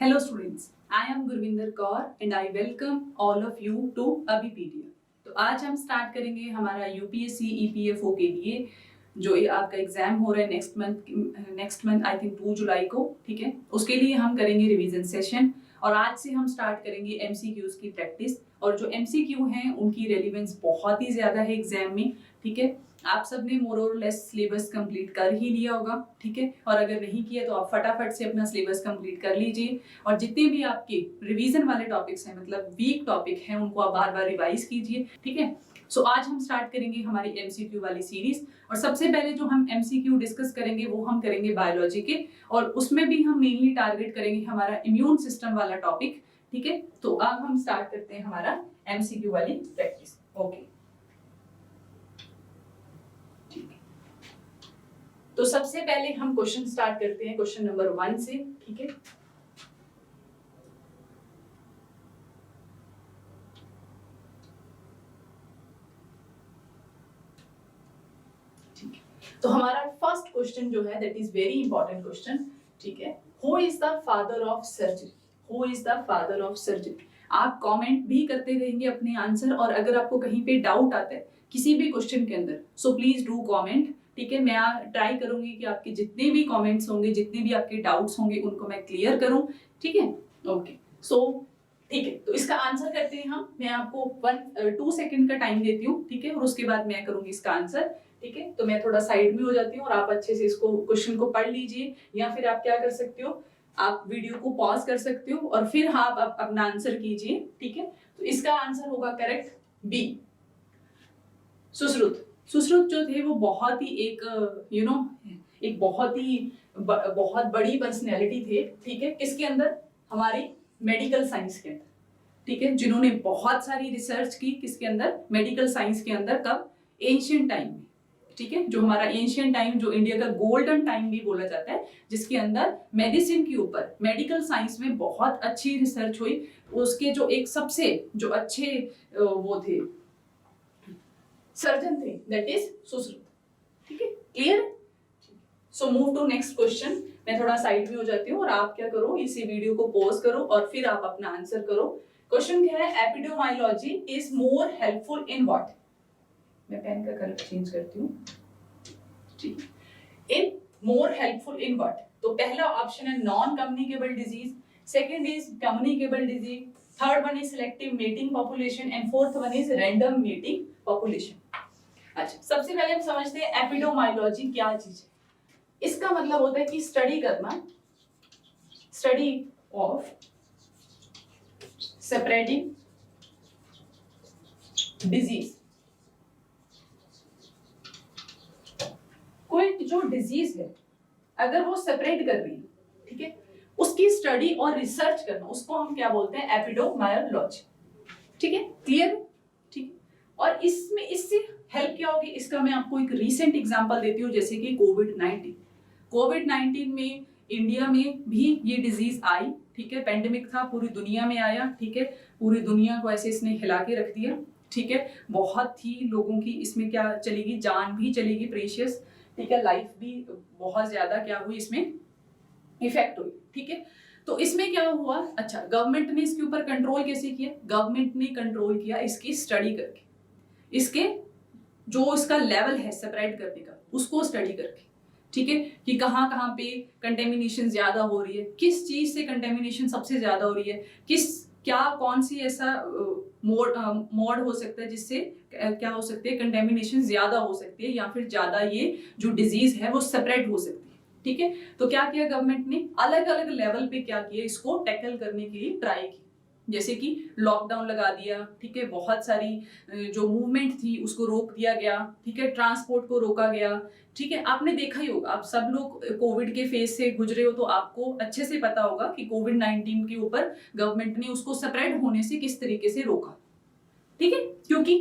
Hello students, I am Gurvinder Kaur and I welcome all of you to Abhipedia। तो आज हम start करेंगे हमारा यूपीएससी ईपीएफओ के लिए जो ये आपका एग्जाम हो रहा है नेक्स्ट मंथ आई थिंक 2 जुलाई को, ठीक है। उसके लिए हम करेंगे रिवीजन सेशन और आज से हम स्टार्ट करेंगे एमसीक्यूज की प्रैक्टिस। और जो एमसीक्यू हैं उनकी रेलिवेंस बहुत ही ज्यादा है एग्जाम में, ठीक है। आप सबने मोर और लेस सिलेबस कंप्लीट कर ही लिया होगा, ठीक है। और अगर नहीं किया तो आप फटाफट से अपना सिलेबस कंप्लीट कर लीजिए और जितने भी आपके रिवीजन वाले टॉपिक्स हैं, मतलब वीक टॉपिक हैं, उनको आप बार बार रिवाइज कीजिए, ठीक है। सो आज हम स्टार्ट करेंगे हमारी एमसीक्यू वाली सीरीज और सबसे पहले जो हम एमसीक्यू डिस्कस करेंगे वो हम करेंगे बायोलॉजी के और उसमें भी हम मेनली टारगेट करेंगे हमारा इम्यून सिस्टम वाला टॉपिक, ठीक है। तो अब हम स्टार्ट करते हैं हमारा एमसीक्यू वाली प्रैक्टिस। ओके, ठीक है। तो सबसे पहले हम क्वेश्चन स्टार्ट करते हैं क्वेश्चन नंबर 1 से, ठीक है। तो हमारा फर्स्ट क्वेश्चन जो है that is very important question, ठीक है। Who is the father of surgery? Who is the father of surgery? आप कमेंट भी करते रहेंगे अपने आंसर और अगर आपको कहीं पे डाउट आता है किसी भी क्वेश्चन के अंदर सो प्लीज डू कमेंट, ठीक है। मैं ट्राई करूंगी कि आपके जितने भी कमेंट्स होंगे, जितने भी आपके डाउट्स होंगे उनको मैं क्लियर करूं, ठीक है। ओके, सो ठीक है। तो इसका आंसर करते हैं हम। मैं आपको 2 सेकंड का टाइम देती हूँ, ठीक है, और उसके बाद मैं करूंगी इसका आंसर, ठीक है। तो मैं थोड़ा साइड में हो जाती हूँ और आप अच्छे से इसको क्वेश्चन को पढ़ लीजिए या फिर आप क्या कर सकते हो, आप वीडियो को पॉज कर सकते हो और फिर आप अपना आंसर कीजिए, ठीक है। तो इसका आंसर होगा करेक्ट बी, सुश्रुत। सुश्रुत जो थे वो बहुत ही एक एक बहुत बड़ी पर्सनैलिटी थे, ठीक है। किसके अंदर? हमारी मेडिकल साइंस के अंदर, ठीक है, जिन्होंने बहुत सारी रिसर्च की। किसके अंदर? मेडिकल साइंस के अंदर। कब? एंशिएंट टाइम में, ठीक है। जो हमारा एंशिएंट टाइम, जो इंडिया का गोल्डन टाइम भी बोला जाता है, जिसके अंदर मेडिसिन के ऊपर, मेडिकल साइंस में बहुत अच्छी रिसर्च हुई। उसके जो एक सबसे जो अच्छे वो थे सर्जन थे दैट इज सुश्रुत, ठीक है। Clear? So move to next question. मैं थोड़ा साइड में हो जाती हूँ और आप क्या करो, इसी वीडियो को पॉज करो और फिर आप अपना आंसर करो। क्वेश्चन क्या है? Epidemiology is more helpful in what? मैं पेन का कलर चेंज करती हूँ, ठीक है। इन मोर हेल्पफुल इन व्हाट? तो पहला ऑप्शन है non communicable disease, second is communicable disease, third one is selective mating population and fourth one is random mating population. अच्छा, सबसे पहले हम समझते हैं एपिडेमियोलॉजी क्या चीज है। इसका मतलब होता है कि स्टडी करना, स्टडी ऑफ स्प्रेडिंग डिजीज। कोई जो डिजीज है अगर वो स्प्रेड कर रही है, ठीक है, उसकी स्टडी और रिसर्च करना, उसको हम क्या बोलते हैं? एपिडेमियोलॉजी, ठीक है। क्लियर? ठीक। और इसमें इससे हेल्प क्या होगी, इसका मैं आपको एक रीसेंट एग्जांपल देती हूँ, जैसे कि कोविड-19 में इंडिया में भी ये डिजीज आई, ठीक है। पेंडेमिक था, पूरी दुनिया में आया, ठीक है। पूरी दुनिया को ऐसे इसने हिला के रख दिया, ठीक है। बहुत ही लोगों की इसमें क्या चलेगी, जान भी चलेगी प्रेशियस, ठीक है। लाइफ भी बहुत ज्यादा क्या हुई, इसमें इफेक्ट हुई, ठीक है। तो इसमें क्या हुआ? अच्छा, गवर्नमेंट ने इसके ऊपर कंट्रोल कैसे किया? गवर्नमेंट ने कंट्रोल किया इसकी स्टडी करके, इसके जो इसका लेवल है स्प्रेड करने का उसको स्टडी करके, ठीक है, कि कहाँ कहाँ पे कंटेमिनेशन ज्यादा हो रही है, किस चीज से कंटेमिनेशन सबसे ज्यादा हो रही है, कौन सी ऐसा मोड हो सकता है जिससे क्या हो सकती है, कंटेमिनेशन ज्यादा हो सकती है या फिर ज्यादा ये जो डिजीज है वो स्प्रेड हो सकती है, ठीक है। तो क्या किया गवर्नमेंट ने? अलग अलग लेवल पे क्या किया, इसको टैकल करने के लिए ट्राई की। जैसे कि लॉकडाउन लगा दिया, ठीक है, बहुत सारी जो मूवमेंट थी उसको रोक दिया गया, ठीक है, ट्रांसपोर्ट को रोका गया, ठीक है। आपने देखा ही होगा, आप सब लोग कोविड के फेज से गुजरे हो तो आपको अच्छे से पता होगा कि कोविड-19 के ऊपर गवर्नमेंट ने उसको स्प्रेड होने से किस तरीके से रोका, ठीक है।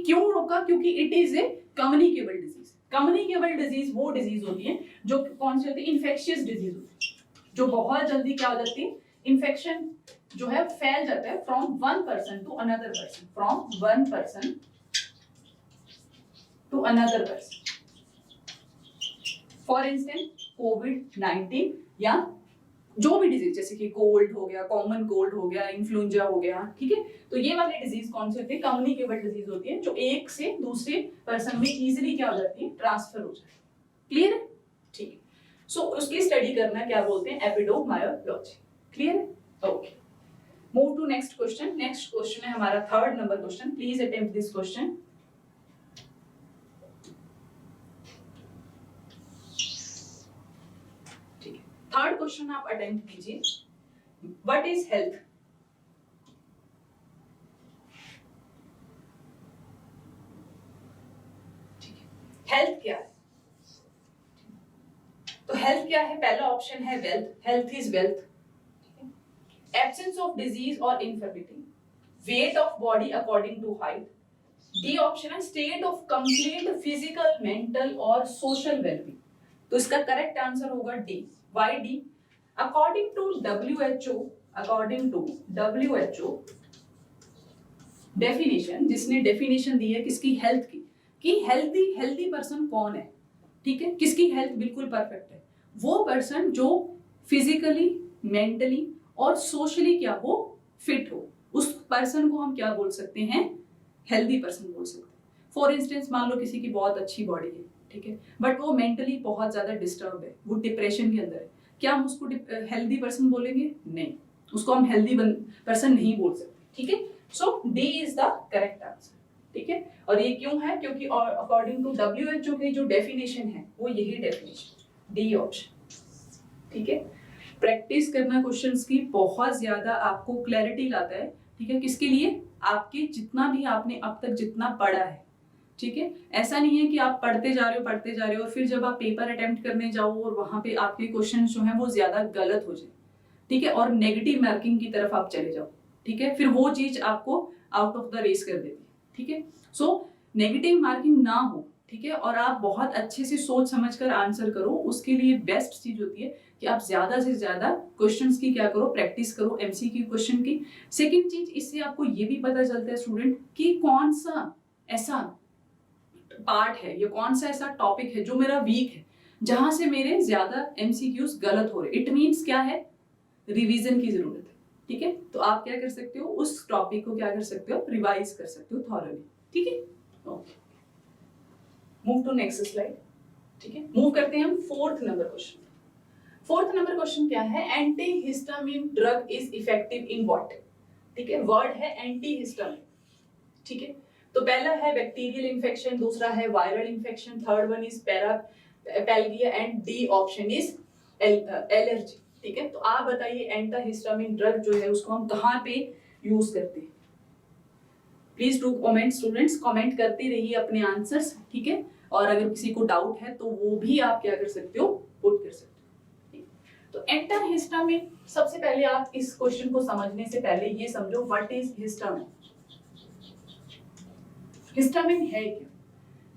क्यों रोका? क्योंकि it is a communicable disease. Communicable disease वो डिजीज होती है जो कौन सी होती है? इन्फेक्शियस डिजीज होती है, जो बहुत जल्दी क्या हो जाती है, इन्फेक्शन जो है फैल जाता है from one person to another person, from one person to another person. For instance कोविड-19 या जो भी डिजीज, जैसे कि कोल्ड हो गया, कॉमन कोल्ड हो गया, इन्फ्लुएंजा हो गया, ठीक है। तो ये वाली डिजीज कौन सी होती है? कम्युनिकेबल डिजीज होती है, जो एक से दूसरे पर्सन में इजीली क्या हो जाती है? ट्रांसफर हो जाती है। क्लियर है? ठीक है। सो उसकी स्टडी करना क्या बोलते हैं? एपिडोमायोलॉजी। क्लियर है? Okay, move to next question. Next question है हमारा 3rd number question. Please attempt this question. ठीक है, 3rd क्वेश्चन आप अटेम्प्ट कीजिए। What is health? हेल्थ क्या है? तो हेल्थ क्या है? पहला ऑप्शन है wealth. Health is wealth. Absence of disease और infirmity, weight of body according to height. D option है state of complete physical, mental और सोशल वेलबींग। तो इसका करेक्ट आंसर होगा D. Why D? According to WHO definition, जिसने definition दी है किसकी? हेल्थ की, कि हेल्दी पर्सन कौन है? ठीक है, किसकी हेल्थ बिल्कुल परफेक्ट है? वो पर्सन जो फिजिकली, मेंटली और सोशली क्या हो? फिट हो। उस पर्सन को हम क्या बोल सकते हैं? हेल्दी पर्सन बोल सकते हैं। फॉर इंस्टेंस, मान लो किसी की बहुत अच्छी बॉडी है, ठीक है, बट वो मेंटली बहुत ज्यादा डिस्टर्ब है, वो डिप्रेशन के अंदर है, क्या हम उसको हेल्दी पर्सन बोलेंगे? नहीं, उसको हम हेल्दी पर्सन नहीं बोल सकते। ठीक है, so D is the correct answer. ठीक है, और ये क्यों है? क्योंकि अकॉर्डिंग टू WHO की जो डेफिनेशन है वो यही डेफिनेशन, डी ऑप्शन। ठीक है, प्रैक्टिस करना क्वेश्चंस की, बहुत ज्यादा आपको क्लैरिटी लाता है। ठीक है, किसके लिए? आपके जितना भी आपने अब तक जितना पढ़ा है। ठीक है, ऐसा नहीं है कि आप पढ़ते जा रहे हो और फिर जब आप पेपर अटेम्प्ट करने जाओ और वहां पे आपके क्वेश्चन जो है वो ज्यादा गलत हो जाए, ठीक है, और नेगेटिव मार्किंग की तरफ आप चले जाओ। ठीक है, फिर वो चीज आपको आउट ऑफ द रेस कर देती है। ठीक है, सो नेगेटिव मार्किंग ना हो। ठीक है, और आप बहुत अच्छे से सोच समझकर आंसर करो। उसके लिए बेस्ट चीज होती है कि आप ज्यादा से ज्यादा क्वेश्चंस की क्या करो? प्रैक्टिस करो, MCQ क्वेश्चन की। सेकंड चीज, इससे आपको ये भी पता चलता है स्टूडेंट कि कौन सा ऐसा पार्ट है या कौन सा ऐसा टॉपिक है जो मेरा वीक है, जहां से मेरे ज्यादा MCQs गलत हो रहे। इट मीन्स क्या है? रिवीजन की जरूरत है। ठीक है, तो आप क्या कर सकते हो? उस टॉपिक को क्या कर सकते हो? रिवाइज कर सकते हो थॉरली। ठीक है, okay, move to next slide. ठीक है, मूव करते हैं हम 4th number question. 4th number question क्या है? Anti histamine drug is effective in what? ठीक है, वर्ड है एंटी हिस्टामिन। ठीक है, तो पहला है बैक्टीरियल इन्फेक्शन, दूसरा है viral infection, third one is paraplegia and D option is allergy. ठीक है, तो आप बताइए एंटी हिस्टामिन ड्रग जो है उसको हम कहाँ पे यूज करते हैं? Please do comment students, comment करते रहिए अपने आंसर्स। ठीक है, और अगर किसी को डाउट है तो वो भी आप क्या कर सकते हो? पुट कर सकते हो। तो एंटी हिस्टामिन, सबसे पहले आप इस क्वेश्चन को समझने से पहले ये समझो व्हाट इज हिस्टामिन। हिस्टामिन है क्या?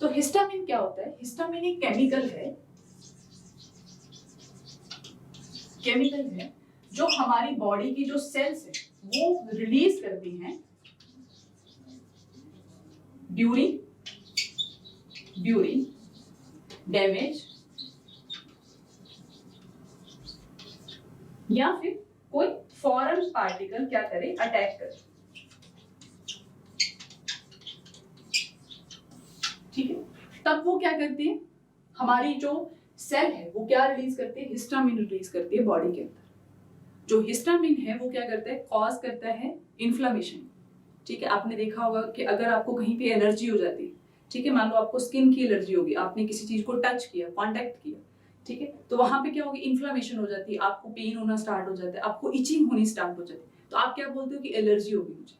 तो हिस्टामिन क्या होता है? हिस्टामिन एक केमिकल है जो हमारी बॉडी की जो सेल्स है वो रिलीज करती हैं ड्यूरिंग डैमेज या फिर कोई फॉरेन पार्टिकल क्या करे? अटैक करे। ठीक है, तब वो क्या करती है? हमारी जो सेल है वो क्या रिलीज करती है? हिस्टामिन रिलीज करती है बॉडी के अंदर। जो हिस्टामिन है वो क्या करता है? कॉज करता है इन्फ्लेमेशन। ठीक है, आपने देखा होगा कि अगर आपको कहीं पे एलर्जी हो जाती है, ठीक है, मान लो आपको स्किन की एलर्जी होगी, आपने किसी चीज को टच किया, कांटेक्ट किया, ठीक है, तो वहां पे क्या होगी? इन्फ्लेमेशन हो जाती है, आपको पेन होना स्टार्ट हो जाता है, आपको इचिंग होनी स्टार्ट हो जाती है। तो आप क्या बोलते हो कि एलर्जी होगी मुझे,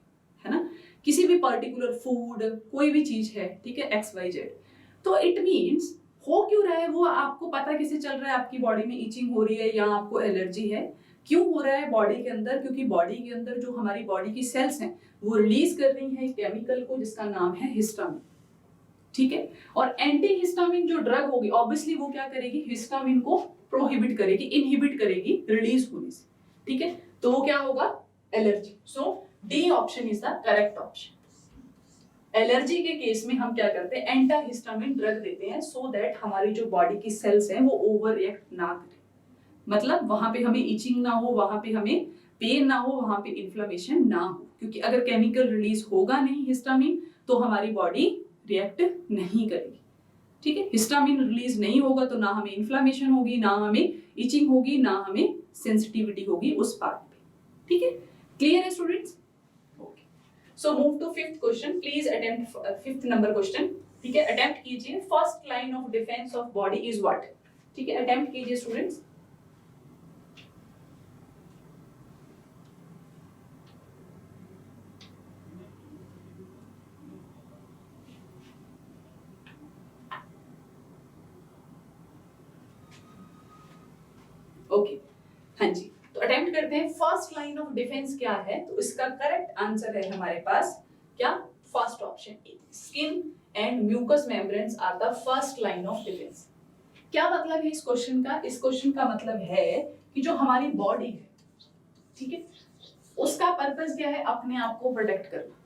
है ना? किसी भी पर्टिकुलर फूड, कोई भी चीज है, ठीक है, XYZ, तो इट मीन्स हो क्यों रहा है वो आपको पता कैसे चल रहा है? आपकी बॉडी में इचिंग हो रही है या आपको एलर्जी है, क्यों हो रहा है बॉडी के अंदर? क्योंकि बॉडी के अंदर जो हमारी बॉडी की सेल्स हैं वो रिलीज कर रही हैं केमिकल को जिसका नाम है हिस्टामिन। ठीक है, और एंटी हिस्टामिन जो ड्रग होगी ऑब्वियसली वो क्या करेगी? हिस्टामिन को प्रोहिबिट करेगी, इनहिबिट करेगी रिलीज होने से। ठीक है, तो वो क्या होगा? Allergy. So D option is the correct option. Allergy के केस में हम क्या करते हैं? एंटी हिस्टामिन ड्रग देते हैं सो दैट हमारी जो बॉडी की सेल्स हैं वो ओवर रिएक्ट ना करें। मतलब वहां पे हमें इचिंग ना हो, वहां पे हमें पेन ना हो, वहां पे इन्फ्लेमेशन ना हो, क्योंकि अगर केमिकल रिलीज होगा नहीं हिस्टामिन तो हमारी बॉडी रिएक्ट नहीं करेगी। ठीक है, हिस्टामिन रिलीज नहीं होगा तो ना हमें इन्फ्लेमेशन होगी, ना हमें इचिंग होगी, ना हमें सेंसिटिविटी होगी उस पार्ट पे। ठीक है, क्लियर है students? Okay, so move to fifth question, please attempt fifth number question. ठीक है, अटेम्प्ट कीजिए। First line of defence of body is what? ठीक है, अटेम्प्ट कीजिए स्टूडेंट्स। ओके, हाँ जी, तो अटेम्प्ट करते हैं। फर्स्ट लाइन ऑफ डिफेंस क्या है? तो इसका करेक्ट आंसर है हमारे पास क्या? First option A, skin and mucus membranes are the first line of defence. क्या मतलब है इस क्वेश्चन का? इस क्वेश्चन का मतलब है कि जो हमारी बॉडी है, ठीक है, उसका पर्पस क्या है? अपने आप को प्रोटेक्ट करना।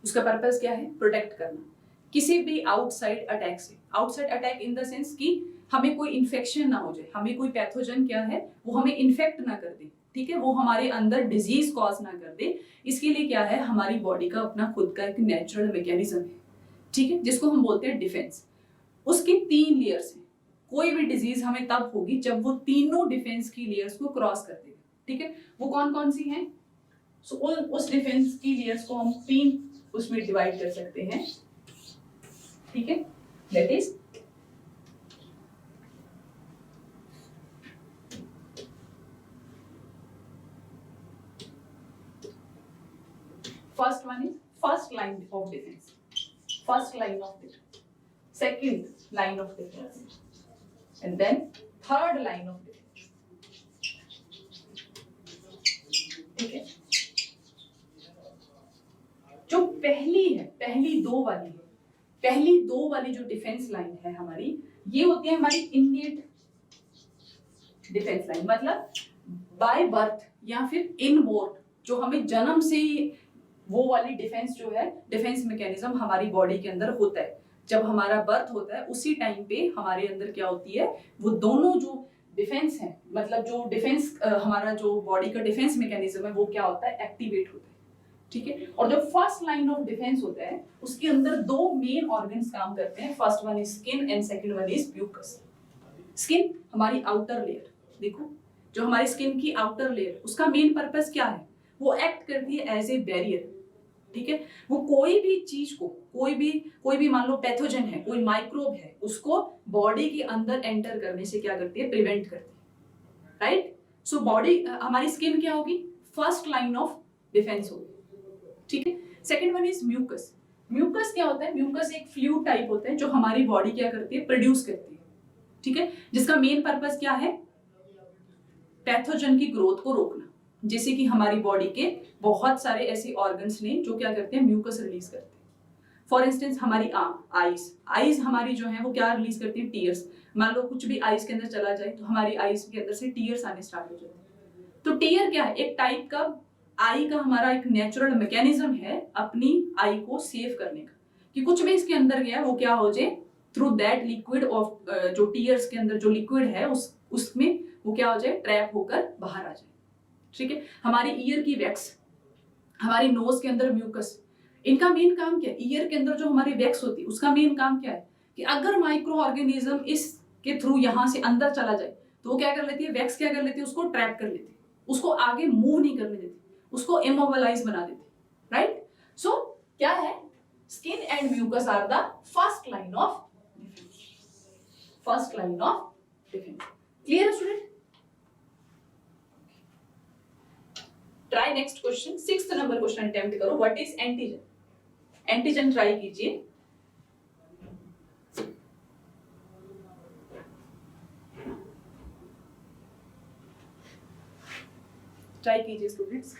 उसका पर्पस क्या है? प्रोटेक्ट करना किसी भी आउटसाइड अटैक से। Outside attack in the sense कि हमें कोई इन्फेक्शन ना हो जाए, हमें कोई पैथोजन क्या है वो हमें इन्फेक्ट ना कर दे, ठीक है, वो हमारे अंदर डिजीज कॉज ना कर दे। इसके लिए क्या है, हमारी बॉडी का अपना खुद का एक नेचुरल मैकेनिज्म है, ठीक है, जिसको हम बोलते हैं डिफेंस। उसके 3 लेयर्स हैं। कोई भी डिजीज हमें तब होगी जब वो तीनों डिफेंस की लेयर्स को क्रॉस कर देगा। ठीक है, वो कौन कौन सी हैं? सो उस डिफेंस की लेयर्स को हम 3 उसमें डिवाइड कर सकते हैं। ठीक है, that is first one is first line of defense, first line of defense, second line of defense, and then third line of defense. ठीक है, जो पहली है, पहली दो वाली जो डिफेंस लाइन है हमारी, ये होती है हमारी इननेट डिफेंस लाइन, मतलब बाय बर्थ या फिर इनबोर्न, जो हमें जन्म से ही वो वाली डिफेंस जो है, डिफेंस मैकेनिज्म हमारी बॉडी के अंदर होता है। जब हमारा बर्थ होता है उसी टाइम पे हमारे अंदर क्या होती है, वो दोनों जो डिफेंस है, मतलब जो डिफेंस हमारा जो बॉडी का डिफेंस मैकेनिज्म है वो क्या होता है, एक्टिवेट होता है। ठीक है, और जो फर्स्ट लाइन ऑफ डिफेंस होता है उसके अंदर 2 मेन ऑर्गन्स काम करते हैं। First one is skin and second one is mucus. Skin हमारी आउटर लेयर, देखो जो हमारी स्किन की आउटर लेयर, उसका मेन पर्पस क्या है, वो एक्ट करती है एज ए बैरियर। ठीक है, वो कोई भी चीज को, कोई भी मान लो पैथोजन है, कोई माइक्रोब है, उसको बॉडी के अंदर एंटर करने से क्या करती है, प्रिवेंट करती है। राइट, सो बॉडी हमारी स्किन क्या होगी, फर्स्ट लाइन ऑफ डिफेंस होगी। ठीक है, second one is mucus. Mucus क्या होता है, म्यूकस एक फ्लूइड टाइप होता है जो हमारी बॉडी क्या करती है, प्रोड्यूस करती है। ठीक है, जिसका मेन पर्पस क्या है, पैथोजन की ग्रोथ को रोकना। जैसे कि हमारी बॉडी के बहुत सारे ऐसे ऑर्गन्स ने जो क्या करते हैं, म्यूकस रिलीज करते हैं। फॉर इंस्टेंस हमारी आईज हमारी जो है वो क्या रिलीज करती है, टीयर्स। मान लो कुछ भी आईज के अंदर चला जाए तो हमारी आईज के अंदर से टीयर्स आने स्टार्ट हो जाते हैं। तो टीयर क्या है, एक टाइप का आई का हमारा एक नेचुरल मैकेनिज्म है अपनी आई को सेव करने का, कि कुछ भी इसके अंदर गया वो क्या हो जाए, थ्रू दैट लिक्विड ऑफ जो टीयर्स के अंदर जो लिक्विड है उसमें वो क्या हो जाए, ट्रैप होकर बाहर आ जाए। ठीक है, हमारी ईयर की वैक्स, हमारी नोज के अंदर म्यूकस, इनका मेन काम क्या है, ईयर के अंदर जो हमारी वैक्स होती है उसका मेन काम क्या है, कि अगर माइक्रो ऑर्गेनिज्म इसके थ्रू यहाँ से अंदर चला जाए तो वो क्या कर लेती है, वैक्स क्या कर लेती है, उसको ट्रैप कर लेती है, उसको आगे मूव नहीं करने देती, उसको इमोबिलाइज बना देती। राइट, सो क्या है, skin and mucus are the first line of defence. Clear student? Try next question, 6th number question attempt करो। What is antigen? Antigen try कीजिए। ट्राई कीजिए स्टूडेंट्स।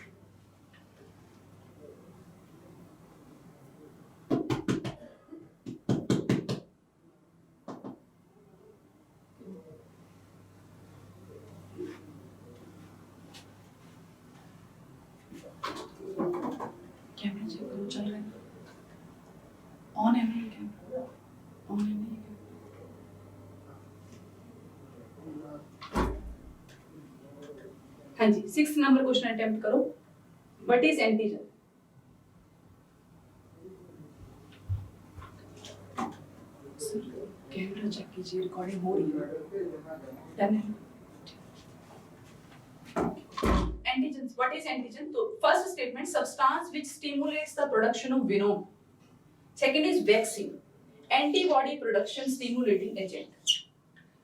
कैमरा चेक करो, चल रहा है, ऑन है नहीं कैमरा, ऑन है नहीं। हाँ जी, 6 नंबर क्वेश्चन अटेम्प्ट करो। What is antigen? Camera check कीजिए, रिकॉर्डिंग हो रही है। डन है। Antigens, what is antigen? तो first statement, substance which stimulates the production of venom. Second is vaccine, antibody production stimulating agent.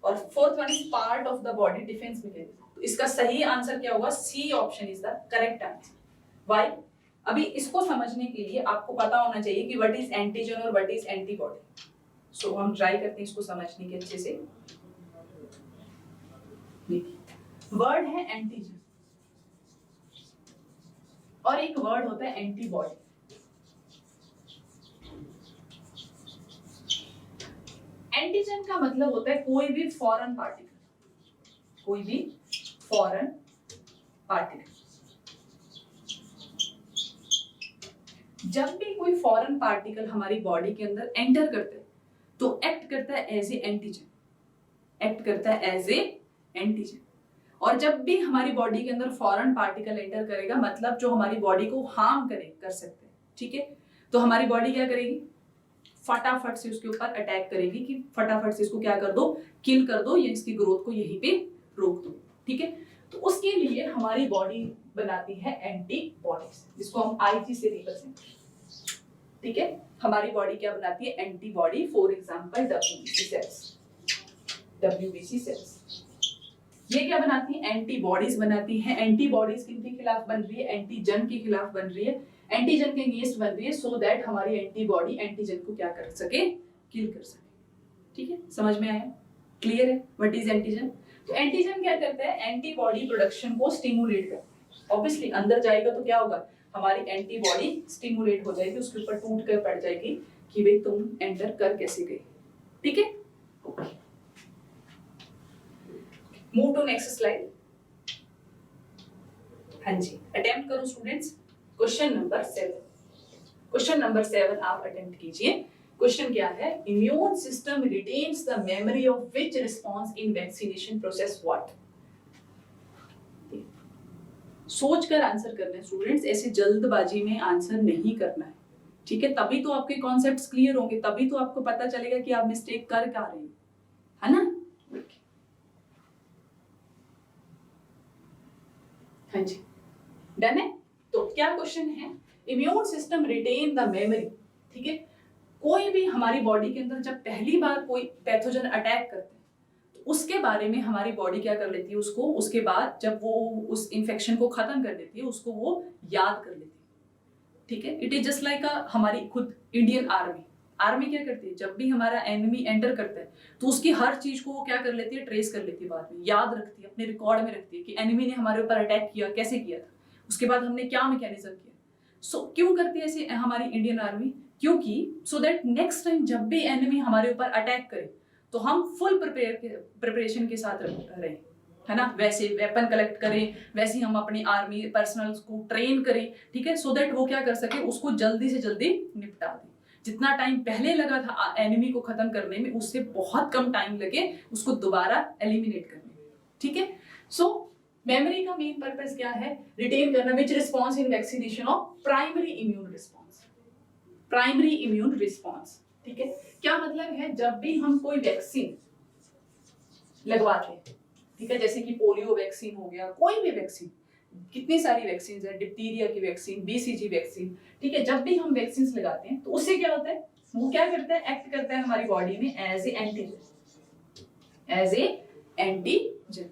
और fourth one is part of the body defense mechanism. तो इसका सही answer क्या होगा? C option is the correct answer. Why? अभी इसको समझने के लिए आपको पता होना चाहिए कि what is antigen और what is antibody. So हम ट्राई करते हैं इसको समझने के अच्छे से। वर्ड है एंटीजन और एक वर्ड होता है एंटीबॉडी। एंटीजन का मतलब होता है कोई भी फॉरेन पार्टिकल, कोई भी फॉरेन पार्टिकल। जब भी कोई फॉरेन पार्टिकल हमारी बॉडी के अंदर एंटर करता है तो एक्ट करता है एज ए एंटीजन, एक्ट करता है एज ए एंटीजन। और जब भी हमारी बॉडी के अंदर फॉरेन पार्टिकल एंटर करेगा मतलब जो हमारी बॉडी को हार्म करे कर सकते हैं, ठीक है, तो हमारी बॉडी क्या करेगी? फटाफट से उसके ऊपर अटैक करेगी कि फटाफट से इसको क्या कर दो, किल कर दो या इसकी ग्रोथ को यहीं पे रोक दो, ठीक है। तो उसके लिए हमारी बॉडी बनाती है एंटीबॉडीज, जिसको हम आईजी से रिप्रेजेंट, ठीक है। हमारी बॉडी क्या बनाती है? Antibody. For example WBC cells, WBC cells ये क्या बनाती है? एंटीबॉडीज बनाती है। एंटीबॉडीज किनके खिलाफ बन रही है? एंटीजन के खिलाफ बन रही है, एंटीजन के अगेंस्ट बन रही है, सो दैट हमारी एंटीबॉडी एंटीजन को क्या कर सके? किल कर सके, ठीक है। समझ में आया? क्लियर है व्हाट इज एंटीजन? तो एंटीजन क्या करता है? एंटीबॉडी प्रोडक्शन को स्टिमुलेट करता है। ऑब्वियसली अंदर जाएगा तो क्या होगा? हमारी एंटीबॉडी स्टिमुलेट हो जाएगी, उसके ऊपर टूट कर पड़ जाएगी कि भाई तुम एंटर कर कैसे गए, ठीक है। Move to next slide. हाँ जी, अटेम्प्ट करो students question number 7। Question number 7 आप अटेम्प्ट कीजिए। क्वेश्चन क्या है? Immune system retains the memory of which response in vaccination process what? सोचकर आंसर करना है स्टूडेंट्स, ऐसे जल्दबाजी में आंसर नहीं करना है, ठीक है। तभी तो आपके कॉन्सेप्ट्स क्लियर होंगे, तभी तो आपको पता चलेगा कि आप मिस्टेक कर क्या रहे हो, है ना। हाँ जी, डन है। तो क्या क्वेश्चन है? Immune system retain the memory, ठीक है। कोई भी हमारी बॉडी के अंदर जब पहली बार कोई पैथोजन अटैक करते हैं तो उसके बारे में हमारी बॉडी क्या कर लेती है? उसको उसके बाद जब वो उस इन्फेक्शन को खत्म कर देती है उसको वो याद कर लेती है, ठीक है। इट इज जस्ट लाइक हमारी खुद इंडियन आर्मी, आर्मी क्या करती है? जब भी हमारा एनिमी एंटर करता है तो उसकी हर चीज को वो क्या कर लेती है? ट्रेस कर लेती है, बाद में याद रखती है, अपने रिकॉर्ड में रखती है कि एनिमी ने हमारे ऊपर अटैक किया, कैसे किया था, उसके बाद हमने क्या मैकेनिज्म किया। सो क्यों करती है ऐसे हमारी इंडियन आर्मी? क्योंकि सो दैट नेक्स्ट टाइम जब भी एनिमी हमारे ऊपर अटैक करे तो हम फुल प्रिपरेशन के साथ रहें, है ना। वैसे वेपन कलेक्ट करें, वैसे हम अपनी आर्मी पर्सनल्स को ट्रेन करें, ठीक है, सो दैट वो क्या कर सके? उसको जल्दी से जल्दी निपटा दें। जितना टाइम पहले लगा था एनिमी को खत्म करने में उससे बहुत कम टाइम लगे उसको दोबारा एलिमिनेट करने में, ठीक है। सो मेमोरी का मेन पर्पस क्या है? रिटेन करना which response in vaccination of primary immune response, primary immune response, ठीक है। क्या मतलब है? जब भी हम कोई वैक्सीन लगवाते हैं, ठीक है, जैसे कि पोलियो वैक्सीन हो गया, कोई भी वैक्सीन, कितनी सारी वैक्सीन है, डिप्थीरिया की वैक्सीन, बीसीजी वैक्सीन, ठीक है। जब भी हम वैक्सीन लगाते हैं तो उससे क्या होता है? वो क्या करता है? एक्ट करता है हमारी बॉडी में as a antigen, as a antigen.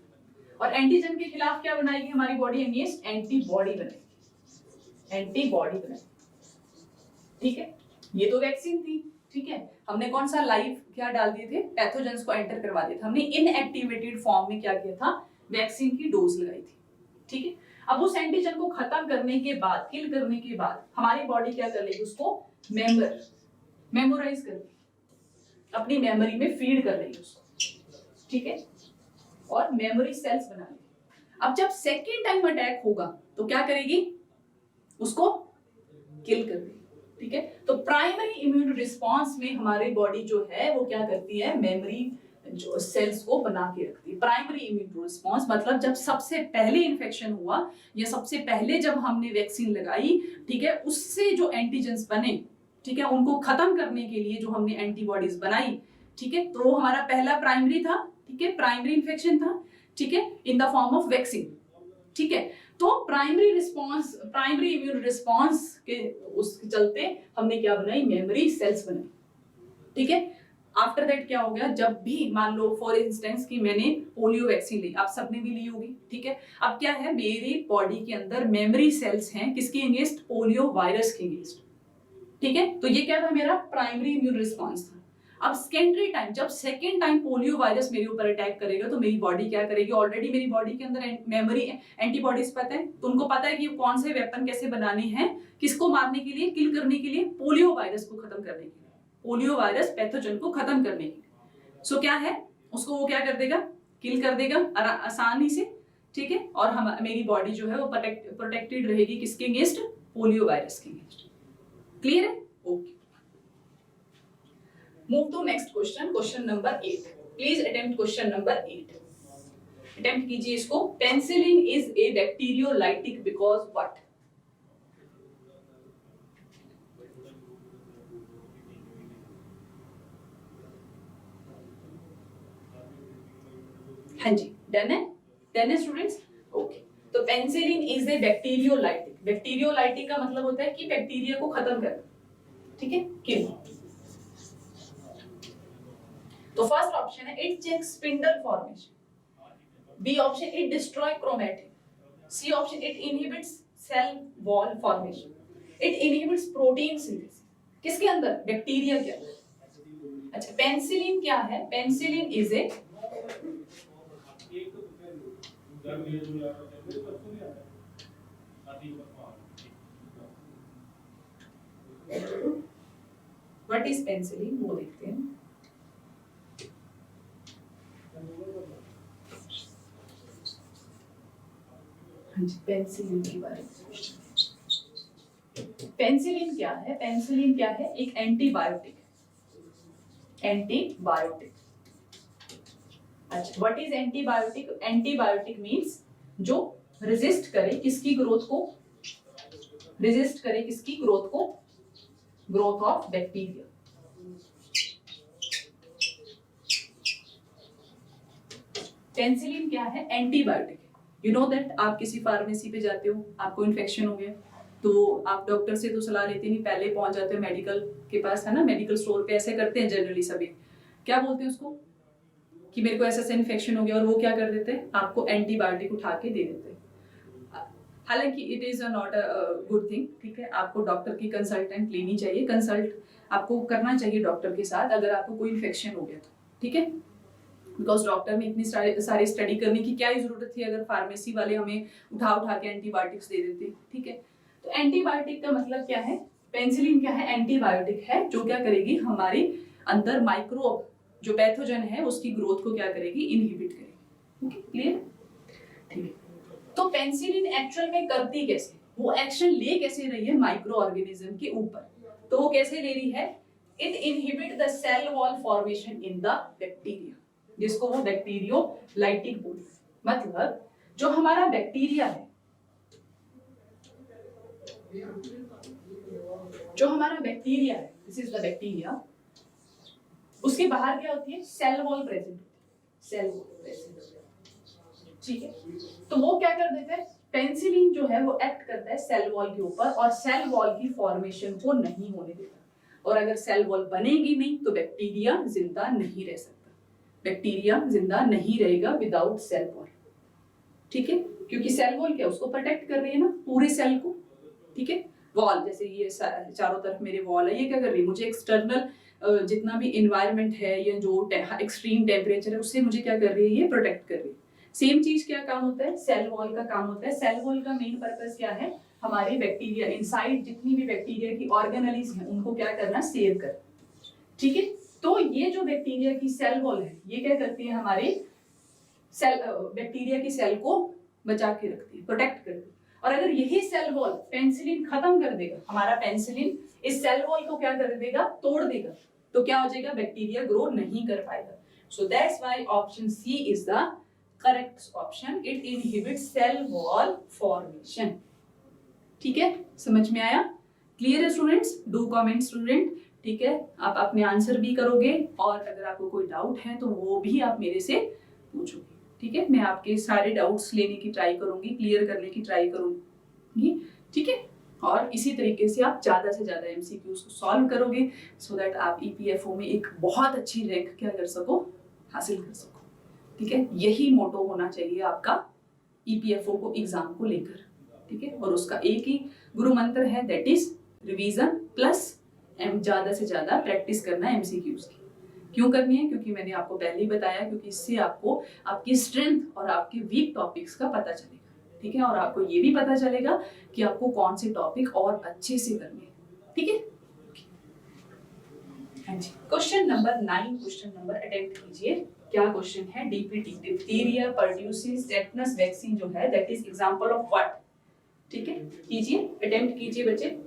और एंटीजन के खिलाफ क्या बनाएगी हमारी बॉडी? अगेंस्ट एंटीबॉडी बनाएगी, एंटीबॉडी बनाएगी, ठीक है। ये तो वैक्सीन थी, ठीक है। हमने कौन सा लाइव क्या डाल दिए थे? पैथोजेंस को एंटर करवा दिया था हमने। इनएक्टिवेटेड फॉर्म में क्या किया था? वैक्सीन की डोज लगाई थी, ठीक है। अब उस एंटीजन को खत्म करने के बाद, किल करने के बाद हमारी बॉडी क्या कर लेगी? उसको मेमोराइज कर लेगी, अपनी मेमोरी में फीड कर लेगी उसको, ठीक है, और मेमोरी सेल्स बना लेगी। अब जब सेकेंड टाइम अटैक होगा तो क्या करेगी? उसको किल कर देगी, ठीक है। तो प्राइमरी इम्यून रिस्पॉन्स में हमारी बॉडी जो है वो क्या करती है? मेमोरी जो सेल्स को बना के रखती है, प्राइमरी इम्यून रिस्पॉन्स मतलब जब सबसे पहले इन्फेक्शन हुआ या सबसे पहले जब हमने वैक्सीन लगाई, ठीक है, उससे जो एंटीजेंस बने, ठीक है, उनको खत्म करने के लिए जो हमने एंटीबॉडीज बनाई, ठीक है, तो वो हमारा पहला प्राइमरी था, ठीक है, प्राइमरी इन्फेक्शन था, ठीक है, in the form of vaccine, ठीक है। तो primary response, primary immune response के उसके चलते हमने क्या बनाई, मेमोरी सेल्स बनाई, ठीक है। आफ्टर दैट क्या हो गया, जब भी मान लो फॉर इंस्टेंस कि मैंने पोलियो वैक्सीन ली, आप सबने भी ली होगी, ठीक है, अब क्या है, मेरी बॉडी के अंदर मेमोरी सेल्स हैं किसके अगेंस्ट, पोलियो वायरस के अगेंस्ट, ठीक है। तो ये क्या था, मेरा प्राइमरी इम्यून रिस्पॉन्स था। अब सेकेंडरी टाइम, जब सेकेंड टाइम पोलियो वायरस मेरे ऊपर अटैक करेगा तो मेरी बॉडी क्या करेगी, ऑलरेडी मेरी बॉडी के अंदर मेमोरी एंटीबॉडीज पता है, तो उनको पता है कि कौन से वेपन कैसे बनाने हैं, किसको मारने के लिए, किल करने के लिए, पोलियो वायरस को खत्म करने के लिए, पोलियो वायरस पैथोजन को खत्म करने के लिए। सो क्या है, उसको वो क्या कर देगा, किल कर देगा आसानी से, ठीक है, और हम मेरी बॉडी जो है वो प्रोटेक्टेड रहेगी किसके अगेंस्ट, पोलियो वायरस के अगेंस्ट। क्लियर है? Okay, move to next question, question number 8। Please attempt question number 8, attempt कीजिए इसको। Penicillin is a bacteriolytic because what? हाँ जी, डन है, डन है स्टूडेंट्स। ओके, तो penicillin is a bacteriolytic, bacteriolytic का मतलब होता है कि बैक्टीरिया को खत्म करना, ठीक है, किल। तो फर्स्ट ऑप्शन है it checks spindle formation, B option it destroy chromatin, C option it inhibits cell wall formation, it inhibits protein synthesis. किसके अंदर, बैक्टीरिया के अंदर। अच्छा, पेनिसिलिन क्या है, penicillin is a what is penicillin, वो देखते हैं। पेनिसिलिन के बारे में, पेनिसिलिन क्या है, पेनिसिलिन क्या है, एक एंटीबायोटिक, एंटीबायोटिक। अच्छा, what is antibiotic, antibiotic means जो रेजिस्ट करे किसकी ग्रोथ को, रेजिस्ट करे किसकी ग्रोथ को, ग्रोथ ऑफ बैक्टीरिया। पेनिसिलिन क्या है, एंटीबायोटिक। यू नो दैट, आप किसी फार्मेसी पे जाते हो, आपको इन्फेक्शन हो गया तो आप डॉक्टर से तो सलाह लेते नहीं, पहले पहुंच जाते हो मेडिकल के पास, है ना, मेडिकल स्टोर पे ऐसे करते हैं जनरली सभी। क्या बोलते हैं उसको कि मेरे को ऐसा इन्फेक्शन हो गया, और वो क्या कर देते हैं, आपको एंटीबायोटिक उठा के दे देते हैं। हालांकि it is not a good thing, ठीक है, आपको डॉक्टर की कंसल्टेंट लेनी चाहिए, कंसल्ट आपको करना चाहिए डॉक्टर के साथ अगर आपको कोई इन्फेक्शन हो गया तो, ठीक है, बिकॉज डॉक्टर में इतनी सारी स्टडी करने की क्या जरूरत थी अगर फार्मेसी वाले हमें उठा के एंटीबायोटिक्स दे देते, ठीक है। तो एंटीबायोटिक का मतलब क्या है, पेनिसिलिन क्या है, एंटीबायोटिक है जो क्या करेगी, हमारे अंदर माइक्रोब जो पैथोजन है उसकी ग्रोथ को क्या करेगी, इनहिबिट करेगी। ओके, क्लियर, ठीक है। तो पेनिसिलिन एक्चुअल में करती कैसे, वो एक्शन ले कैसे रही है माइक्रो ऑर्गेनिज्म के ऊपर, तो वो कैसे ले रही है, it inhibit the cell wall formation in the bacteria, जिसको वो बैक्टीरियोलाइटिक बोलते हैं। मतलब जो हमारा बैक्टीरिया है, जो हमारा बैक्टीरिया है, दिस इज द बैक्टीरिया, उसके बाहर क्या होती है, सेल वॉल प्रेजेंट होती है, सेल वॉल प्रेजेंट, ठीक है। तो वो क्या कर देते हैं, पेनिसिलिन जो है वो एक्ट करता है सेल वॉल के ऊपर और सेल वॉल की फॉर्मेशन को नहीं होने देता, और अगर सेल वॉल बनेगी नहीं तो बैक्टीरिया जिंदा नहीं रह सकता, बैक्टीरिया जिंदा नहीं रहेगा विदाउट सेल वॉल, ठीक है, क्योंकि सेल वॉल क्या उसको प्रोटेक्ट कर रही है ना, पूरे सेल को, ठीक है। वॉल जैसे ये चारों तरफ मेरे वॉल है, ये क्या कर रही है, मुझे एक्सटर्नल जितना भी एनवायरनमेंट है या जो एक्सट्रीम टेम्परेचर है उससे मुझे क्या कर रही है, ये प्रोटेक्ट कर रही है। सेम चीज क्या काम होता है, सेल वॉल का काम होता है। सेल वॉल का मेन पर्पस क्या है, हमारे बैक्टीरिया इनसाइड जितनी भी बैक्टीरिया की ऑर्गेनेलिज हैं उनको क्या करना, सेव कर, ठीक है। तो ये जो बैक्टीरिया की सेल वॉल है ये क्या करती है, हमारे सेल बैक्टीरिया की सेल को बचा के रखती है, प्रोटेक्ट करती है। और अगर यही सेल वॉल पेनिसिलिन खत्म कर देगा, हमारा पेनिसिलिन इस सेल वॉल को क्या कर देगा, तोड़ देगा, तो क्या हो जाएगा, बैक्टीरिया ग्रो नहीं कर पाएगा। So that's why option C is the correct option, it inhibits cell wall formation. ठीक है, समझ में आया? क्लियर है स्टूडेंट्स? Do comment student. ठीक है, आप अपने आंसर भी करोगे और अगर आपको कोई डाउट है तो वो भी आप मेरे से पूछोगे। ठीक है, मैं आपके सारे डाउट्स लेने की ट्राई करूंगी, क्लियर करने की ट्राई करूंगी। ठीक है, और इसी तरीके से आप ज्यादा से ज्यादा एमसीक्यूज को सॉल्व करोगे सो दैट आप ईपीएफओ में एक बहुत अच्छी रैंक क्या कर सको, हासिल कर सको। ठीक है, यही मोटो होना चाहिए आपका ईपीएफओ को एग्जाम को लेकर। ठीक है, और उसका एक ही गुरु मंत्र है, दैट इज रिवीजन प्लस ज्यादा से ज्यादा प्रैक्टिस करना एमसीक्यूज की। क्यों करनी है? क्योंकि मैंने आपको पहले ही बताया, क्योंकि इससे आपको आपकी स्ट्रेंथ और आपके वीक टॉपिक्स का पता चलेगा। ठीक है, और आपको ये भी पता चलेगा कि आपको कौन से टॉपिक और अच्छे से करने हैं। ठीक है, हाँ जी। Question number 9, question number attempt कीजिए। क्या क्वेश्चन है? DPT, diphtheria pertussis tetanus vaccine जो है, that is example of what? ठीक है, कीजिए, अटेम्प्ट कीजिए बच्चे।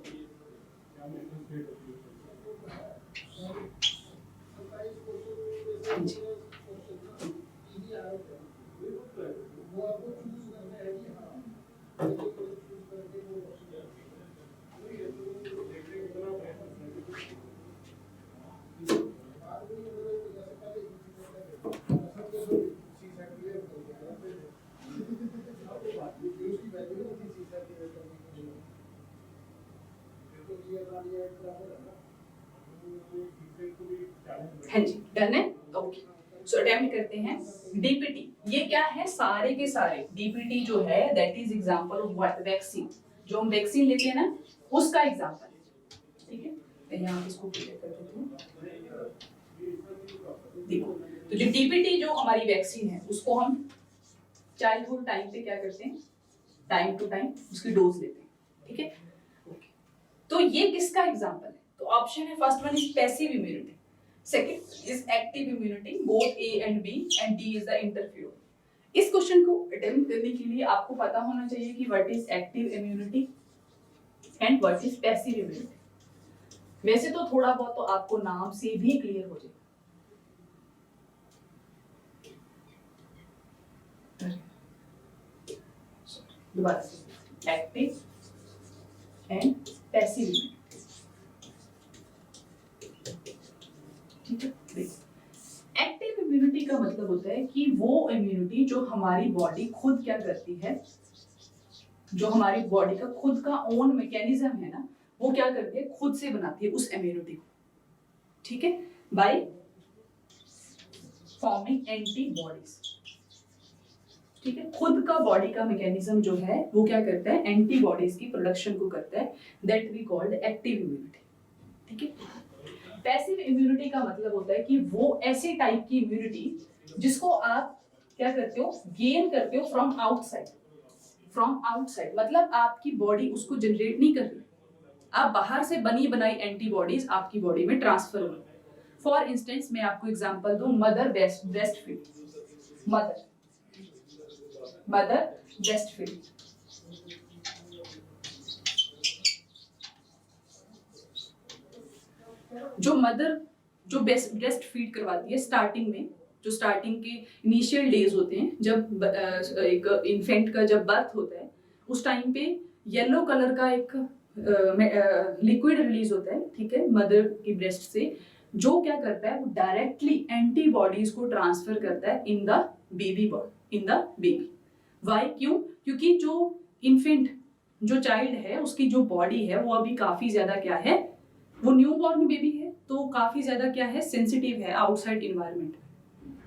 हाँ जी, हाँ जी, डन है। ओके, सो अटेम्प्ट करते हैं। डीपीटी ये क्या है? सारे के सारे डीपीटी जो है that is example of what? Vaccine. जो हम वैक्सीन लेते हैं ना, उसका एग्जांपल है। ठीक है, मैं यहाँ इसको क्लियर कर देती हूँ। देखो, तो जो डीपीटी जो हमारी वैक्सीन है उसको हम चाइल्डहुड टाइम पे क्या करते हैं, टाइम टू टाइम उसकी डोज लेते हैं। ठीक है, तो ये किसका एग्जांपल है? तो ऑप्शन है, first one is passive immunity, second is active immunity, both A and B, and D is the interferon. इस क्वेश्चन को अटेम्प्ट करने के लिए आपको पता होना चाहिए कि what is active immunity and what is passive immunity. वैसे तो थोड़ा बहुत तो आपको नाम से भी क्लियर हो जाएगा। दोबारा, एक्टिव एंड पैसिव इम्यूनिटी। ठीक है, एक्टिव इम्यूनिटी का मतलब होता है कि वो इम्यूनिटी जो हमारी बॉडी खुद क्या करती है, जो हमारी बॉडी का खुद का ओन मैकेनिज्म है ना, वो क्या करती है, खुद से बनाती है उस इम्यूनिटी को। ठीक है, बाय फॉर्मिंग एंटीबॉडीज। ठीक है, खुद का बॉडी का मैकेनिज्म जो है वो क्या करता है, एंटीबॉडीज की प्रोडक्शन को करता है, that we called active immunity. ठीक है, पैसिव इम्यूनिटी का मतलब होता है कि वो ऐसे टाइप की इम्यूनिटी जिसको आप क्या करते हो, गेन करते हो फ्रॉम आउटसाइड। फ्रॉम आउटसाइड मतलब आपकी बॉडी उसको जनरेट नहीं कर रही, आप बाहर से बनी बनाई एंटीबॉडीज आपकी बॉडी में ट्रांसफर हो। फॉर इंस्टेंस मैं आपको एग्जांपल दूं, mother breast feed, mother breast feed. जो मदर जो ब्रेस्ट फीड करवाती है स्टार्टिंग में, जो स्टार्टिंग के इनिशियल डेज होते हैं, जब एक इन्फेंट का जब बर्थ होता है, उस टाइम पे येलो कलर का एक लिक्विड रिलीज होता है। ठीक है, मदर की ब्रेस्ट से, जो क्या करता है, वो डायरेक्टली एंटीबॉडीज को ट्रांसफर करता है इन द बेबी वाई? क्यों? क्योंकि जो इन्फेंट, जो चाइल्ड है, उसकी जो बॉडी है वो अभी काफी ज्यादा क्या है, वो न्यू बॉर्न बेबी है, तो काफी ज्यादा क्या है, सेंसिटिव है आउटसाइड इन्वायरमेंट,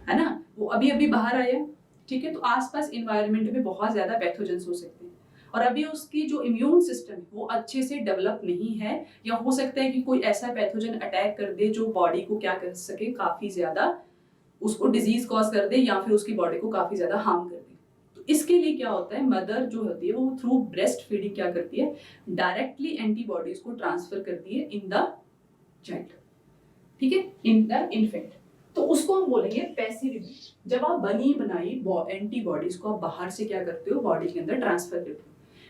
है ना, वो अभी अभी बाहर आया। ठीक है, तो आसपास इन्वायरमेंट में बहुत ज्यादा पैथोजेंस हो सकते हैं, और अभी उसकी जो इम्यून सिस्टम है वो अच्छे से डेवलप नहीं है, या हो सकता है कि कोई ऐसा पैथोजन अटैक कर दे जो बॉडी को क्या कर सके, काफी ज्यादा उसको डिजीज कॉज कर दे, या फिर उसकी बॉडी को काफी ज्यादा हार्म कर दे। तो इसके लिए क्या होता है, मदर जो होती है वो थ्रू ब्रेस्ट फीडिंग क्या करती है, डायरेक्टली एंटीबॉडीज को ट्रांसफर करती है इन द चाइल्ड। ठीक है, इन द इन्फेंट। तो उसको हम बोलेंगे पैसिव इम्यूनिटी। जब आप बनी बनाई एंटीबॉडीज को आप बाहर से क्या करते हो, बॉडी के अंदर ट्रांसफर करते हो।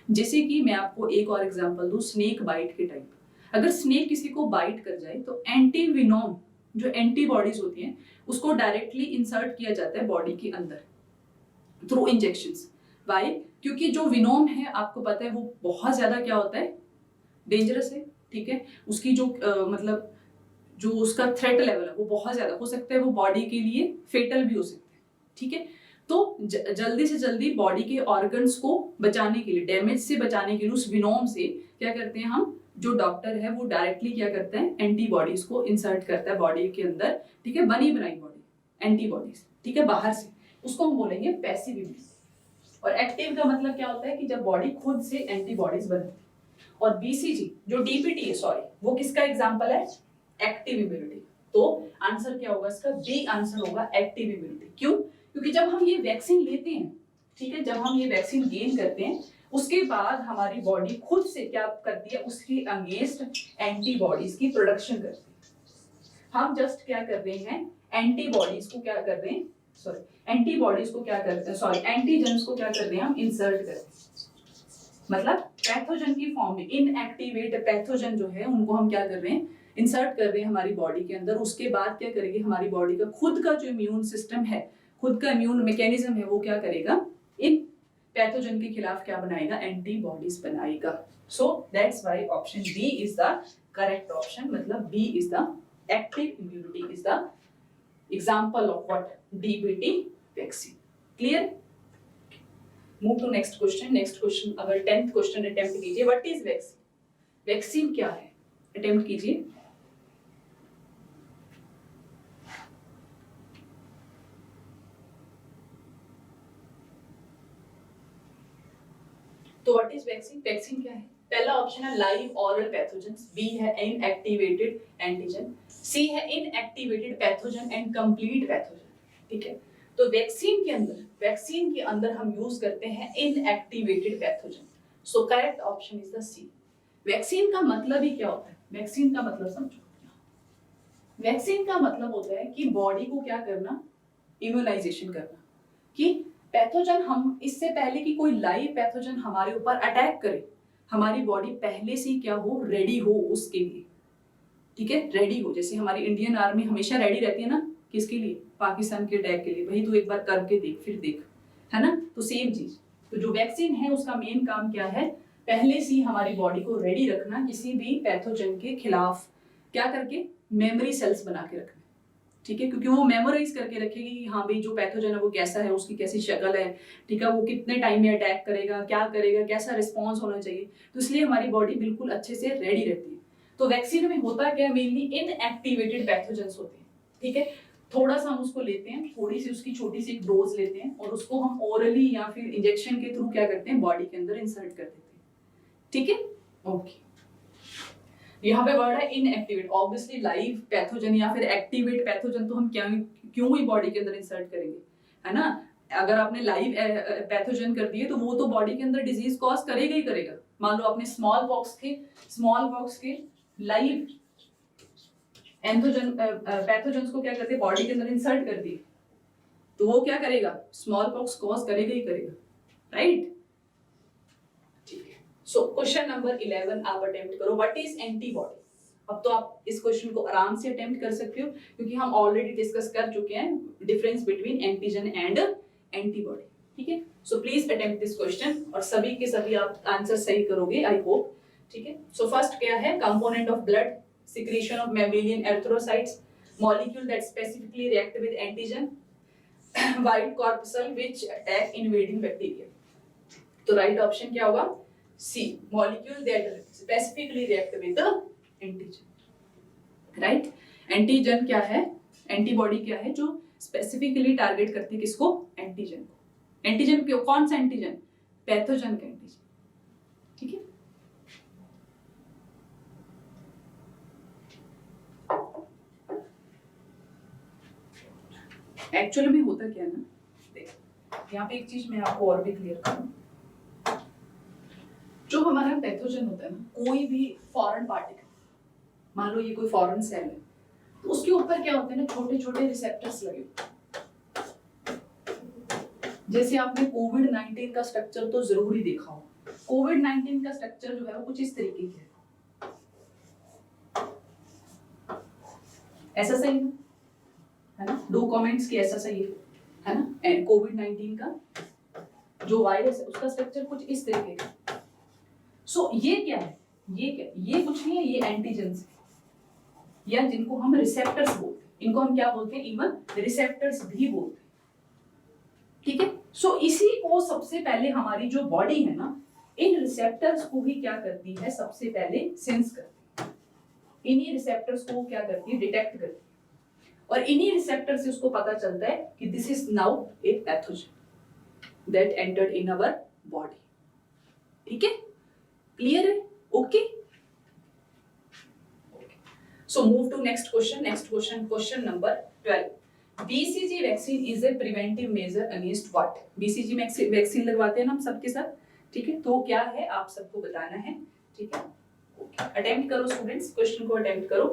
जैसे कि मैं आपको एक और एग्जांपल दूं, स्नेक बाइट के टाइप। अगर स्नेक किसी को बाइट कर जाए तो एंटीविनोम जो एंटीबॉडीज होती हैं उसको डायरेक्टली इंसर्ट किया जाता है बॉडी के अंदर। Through injections. वाई? क्योंकि जो विनोम है आपको पता है वो बहुत ज्यादा क्या होता है, डेंजरस है, ठीक है। उसकी जो मतलब जो उसका थ्रेट लेवल है वो बहुत ज्यादा हो सकता है, वो बॉडी के लिए फेटल भी हो सकता है, ठीक है। तो जल्दी से जल्दी बॉडी के ऑर्गन्स को बचाने के लिए, डैमेज से बचाने के लिए उस विनोम से क्या करते हैं हम, जो डॉक्टर है वो डायरेक्टली क्या करता है, एंटीबॉडीज को इंसर्ट करता है बॉडी के अंदर, ठीक है, बनी बनाई बॉडी एंटीबॉडीज, ठीक है, बाहर से, उसको हम बोलेंगे पैसिव इम्यूनिटी। और एक्टिव का मतलब क्या होता है कि जब बॉडी खुद से एंटीबॉडीज बनती है। और बीसीजी जो डीपीटी है, सॉरी, वो किसका एग्जांपल है, एक्टिव इम्यूनिटी। तो आंसर क्या होगा इसका, बी आंसर होगा एक्टिव इम्यूनिटी। क्यों? क्योंकि जब हम ये वैक्सीन लेते हैं, ठीक है, जब हम ये वैक्सीन गेन करते हैं उसके बाद हमारी बॉडी खुद से क्या करती है, उसके अगेंस्ट एंटीबॉडीज की प्रोडक्शन करती है। हम जस्ट क्या कर रहे हैं, एंटीबॉडीज को क्या कर रहे हैं, सॉरी, एंटीबॉडीज को क्या करते हैं, सॉरी, एंटीजेंस को क्या कर रहे हैं हम, इंसर्ट कर रहे हैं। मतलब पैथोजन की फॉर्म में इनएक्टिवेट पैथोजन जो है उनको हम क्या कर रहे हैं, इंसर्ट कर रहे हैं हमारी बॉडी के अंदर। उसके बाद क्या करेगी हमारी बॉडी का खुद का जो इम्यून सिस्टम है, खुद का इम्यून मैकेनिज्म है, वो क्या करेगा, इन पैथोजन के खिलाफ क्या बनाएगा, एंटीबॉडीज बनाएगा। So that's why option B is the correct option. मतलब B is the active immunity is the example of what, DBT vaccine. Clear? Move to next question. Next question अगर 10th क्वेश्चन अटेम्प्ट कीजिए, what is vaccine, vaccine क्या है, attempt कीजिए। तो what is vaccine, vaccine क्या है? पहला option है लाइव ऑरल पैथोजेंस, बी है इनएक्टिवेटेड एंटीजन, सी है inactivated pathogen and complete pathogen, ठीक है। तो वैक्सीन के अंदर हम यूज करते हैं inactivated pathogen. So correct option is the C. Vaccine का मतलब ही क्या होता है, वैक्सीन का मतलब समझो। वैक्सीन का मतलब होता है कि बॉडी को क्या करना, इम्यूनाइजेशन करना, कि पैथोजन, हम इससे पहले कि कोई लाइव पैथोजन हमारे ऊपर अटैक करे, हमारी बॉडी पहले से क्या हो, रेडी हो उसके लिए, ठीक है, रेडी हो। जैसे हमारी इंडियन आर्मी हमेशा रेडी रहती है ना, किसके लिए, पाकिस्तान के अटैक के लिए। भाई तू एक बार करके देख, फिर देख, है ना। तो सेम चीज, तो जो वैक्सीन है उसका मेन काम क्या है, पहले से हमारी बॉडी को रेडी रखना, किसी भी पैथोजन के खिलाफ क्या करके, मेमोरी सेल्स बना के रखना, ठीक है, क्योंकि वो मेमोराइज करके रखेगी कि हाँ भाई जो पैथोजन है वो कैसा है, उसकी कैसी शक्ल है, ठीक है, वो कितने टाइम में अटैक करेगा, क्या करेगा, कैसा रिस्पॉन्स होना चाहिए। तो इसलिए हमारी बॉडी बिल्कुल अच्छे से रेडी रहती है। तो वैक्सीन में होता क्या है, मेनली इनएक्टिवेटेड पैथोजेंस होते हैं, ठीक है। थोड़ा सा हम उसको लेते हैं, थोड़ी सी उसकी छोटी सी एक डोज लेते हैं और उसको हम ओरली या फिर इंजेक्शन के थ्रू क्या करते हैं, बॉडी के अंदर इंसर्ट कर देते हैं, ठीक है, ओके। यहाँ पे वर्ड है इनएक्टिवेट, ऑब्वियसली लाइव पैथोजन या फिर एक्टिवेट पैथोजन तो हम क्यों ही बॉडी के अंदर इंसर्ट करेंगे, है ना। अगर आपने लाइव पैथोजन कर दिए तो वो तो बॉडी के अंदर डिजीज कॉज करेगा ही करेगा। मान लो आपने स्मॉल पॉक्स के लाइव एंथोजन पैथोजन को क्या करते, बॉडी के अंदर इंसर्ट कर दिए, तो वो क्या करेगा, स्मॉल पॉक्स कॉज करेगा ही करेगा, राइट। सो क्वेश्चन नंबर 11 आप अटेम्प्ट करो, व्हाट इज एंटीबॉडी। अब तो आप इस क्वेश्चन को आराम से अटेम्प्ट कर सकते हो क्योंकि हम ऑलरेडी डिस्कस कर चुके हैं difference between antigen and antibody, ठीक है। So please attempt this question और सभी के सभी आप आंसर सही करोगे, आई होप, ठीक है। सो फर्स्ट क्या है, component of blood, secretion of mammalian erythrocytes, molecule that specifically react with antigen, white corpuscle which attack invading bacteria. तो राइट ऑप्शन क्या होगा, C, molecule that specifically react with the antigen, right? Antigen क्या है, antibody क्या है जो specifically target करती है किसको, एंटीजन को। एंटीजन क्यों, कौन सा एंटीजन, पैथोजन का एंटीजन, ठीक है। एक्चुअली में होता क्या है ना, देख यहाँ पे एक चीज मैं आपको और भी क्लियर करूं, जो हमारा पैथोजन होता है ना, कोई भी फॉरेन पार्टिकल, मान लो ये कोई फॉरेन सेल है, तो उसके ऊपर क्या होते हैं ना, छोटे छोटे रिसेप्टर्स लगे होते हैं। जैसे आपने कोविड-19 का स्ट्रक्चर तो जरूर ही देखा हो। कोविड-19 का स्ट्रक्चर जो है वो कुछ इस तरीके के है, ऐसा सही है ना, दो कमेंट्स की ऐसा सही है ना, कोविड-19 का जो वायरस है उसका स्ट्रक्चर कुछ इस तरीके का। सो ये क्या है, ये कुछ नहीं है, ये एंटीजेंस है, या जिनको हम रिसेप्टर्स बोलते हैं, इनको हम क्या बोलते हैं, इवन रिसेप्टर्स भी बोलते हैं, ठीक है। सो इसी को सबसे पहले हमारी जो बॉडी है ना, इन रिसेप्टर्स को भी क्या करती है, सबसे पहले सेंस करती है, इन्हीं रिसेप्टर्स को क्या करती है, डिटेक्ट करती है, और इन्हीं रिसेप्टर से उसको पता चलता है कि this is now a pathogen that entered in our body, ठीक है, क्लियर है, okay. So move to next question, question number 12। BCG vaccine is a preventive measure against what? BCG vaccine लगवाते हैं ना हम सबके साथ, ठीक है, तो क्या है आप सबको बताना है, ठीक है, ओके। अटेम्प्ट करो स्टूडेंट्स, क्वेश्चन को अटेम्प्ट करो।